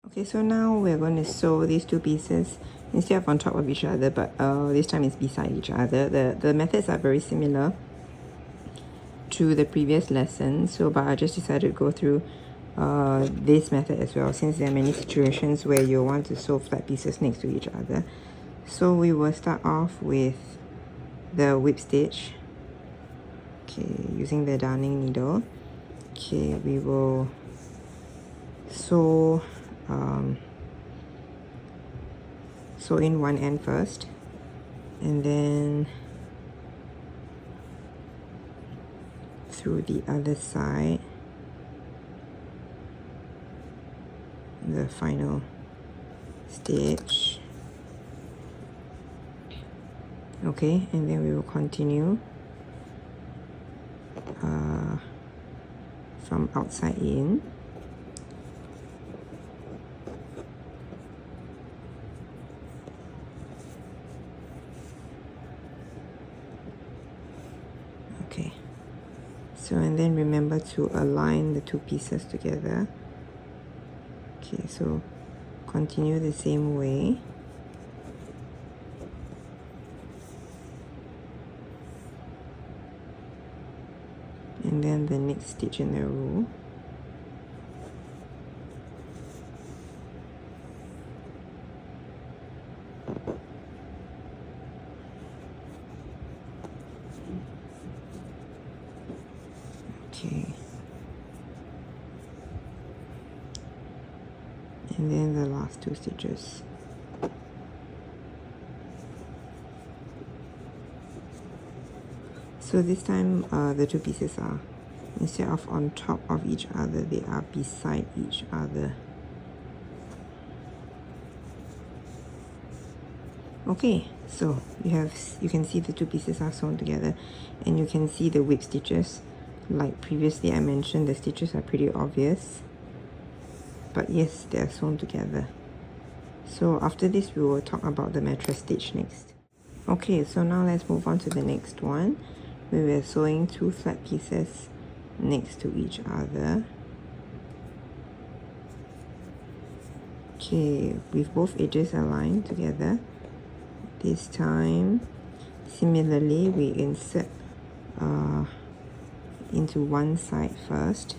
Okay, so now we're going to sew these two pieces instead of on top of each other, but this time it's beside each other. The methods are very similar to the previous lesson, so but I just decided to go through this method as well, since there are many situations where you want to sew flat pieces next to each other. So we will start off with the whip stitch. Okay, using the darning needle. Okay, we will sew sew in one end first, and then through the other side, the final stitch. Okay, and then we will continue from outside in. Okay, so and then remember to align the two pieces together. Okay, so continue the same way. And then the next stitch in the row. Okay. And then the last two stitches. So this time the two pieces are, instead of on top of each other, they are beside each other. Okay, so you can see the two pieces are sewn together, and you can see the whip stitches. Like previously I mentioned, the stitches are pretty obvious, but yes, they are sewn together. So after this we will talk about the mattress stitch next. Okay, so now let's move on to the next one. We were sewing two flat pieces next to each other. Okay, with both edges aligned together. This time, similarly, we insert into one side first,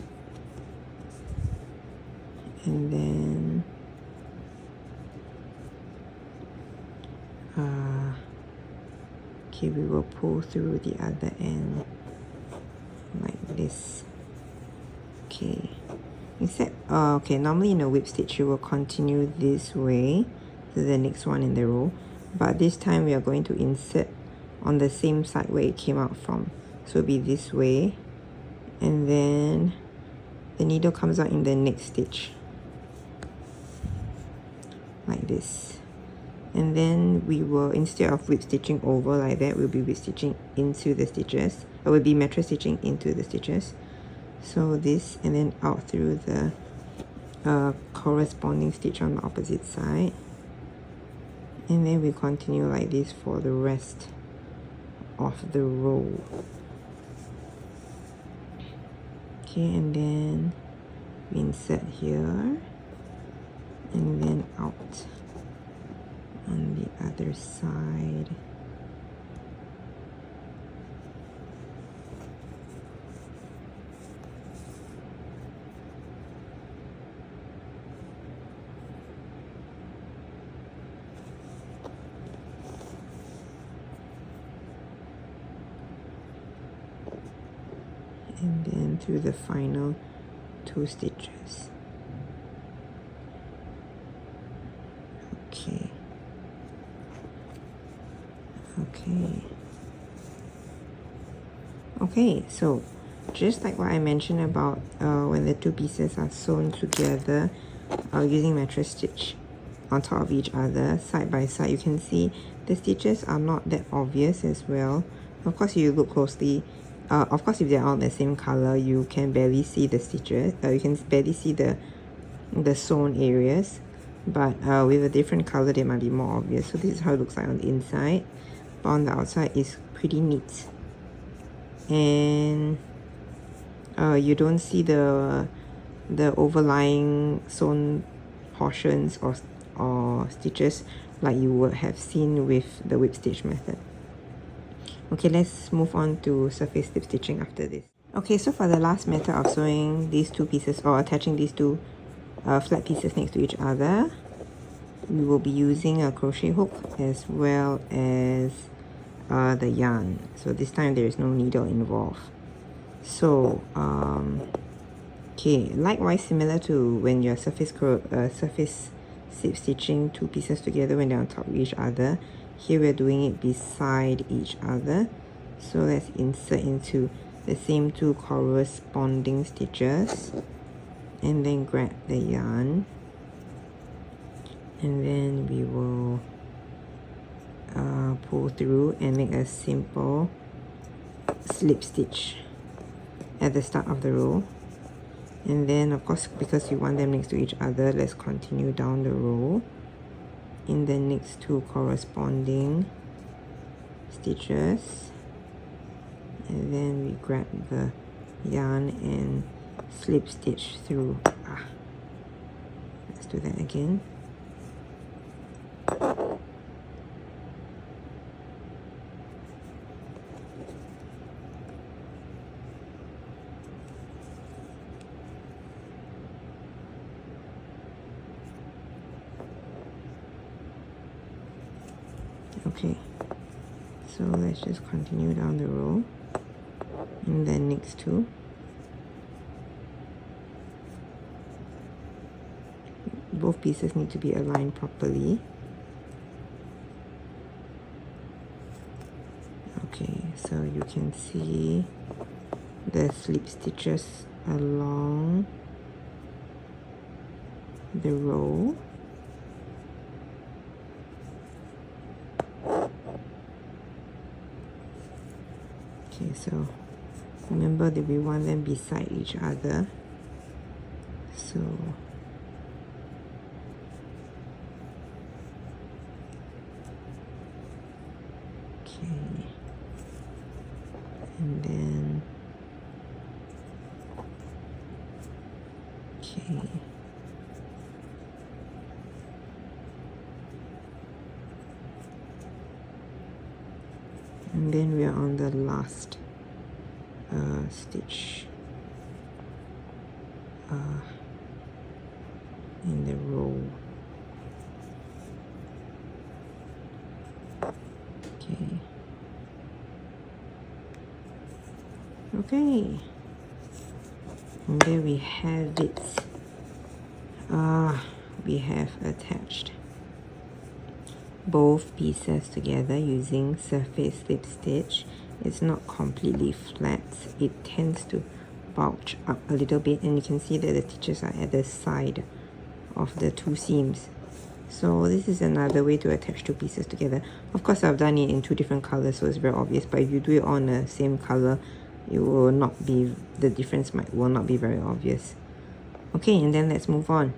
and then okay, we will pull through the other end like this. Okay, except okay, normally in a whip stitch you will continue this way to the next one in the row, but this time we are going to insert on the same side where it came out from, so it'll be this way, and then the needle comes out in the next stitch like this. And then we will, instead of whip stitching over like that, we'll be whip stitching into the stitches, or we'll be mattress stitching into the stitches. So this, and then out through the corresponding stitch on the opposite side, and then we continue like this for the rest of the row. Okay, and then we insert here, and then out on the other side. And then through the final two stitches. Okay. Okay, so just like what I mentioned about when the two pieces are sewn together using mattress stitch on top of each other, side by side, you can see the stitches are not that obvious as well. Of course, you look closely, of course if they're all the same color, you can barely see the stitches, you can barely see the sewn areas, but with a different color they might be more obvious. So this is how it looks like on the inside, but on the outside is pretty neat, and you don't see the overlying sewn portions or stitches like you would have seen with the whip stitch method. Okay, let's move on to surface slip stitching after this. Okay, so for the last method of sewing these two pieces or attaching these two flat pieces next to each other, we will be using a crochet hook as well as the yarn. So this time there is no needle involved. So okay, likewise similar to when you're surface slip stitching two pieces together when they're on top of each other, here we're doing it beside each other. So let's insert into the same two corresponding stitches and then grab the yarn, and then we will pull through and make a simple slip stitch at the start of the row. And then of course, because you want them next to each other, let's continue down the row in the next two corresponding stitches, and then we grab the yarn and slip stitch through. Let's do that again. Okay, so let's just continue down the row and then next two. Both pieces need to be aligned properly. Okay, so you can see the slip stitches along the row. Okay, so remember that we want them beside each other. So okay, and then okay. And then we are on the last stitch in the row. Okay. Okay. And there we have it. We have attached both pieces together using surface slip stitch. It's not completely flat, it tends to bulge up a little bit, and you can see that the stitches are at the side of the two seams. So this is another way to attach two pieces together. Of course, I've done it in two different colors, so it's very obvious, but if you do it on the same color, it will not be, the difference will not be very obvious. Okay, and then let's move on.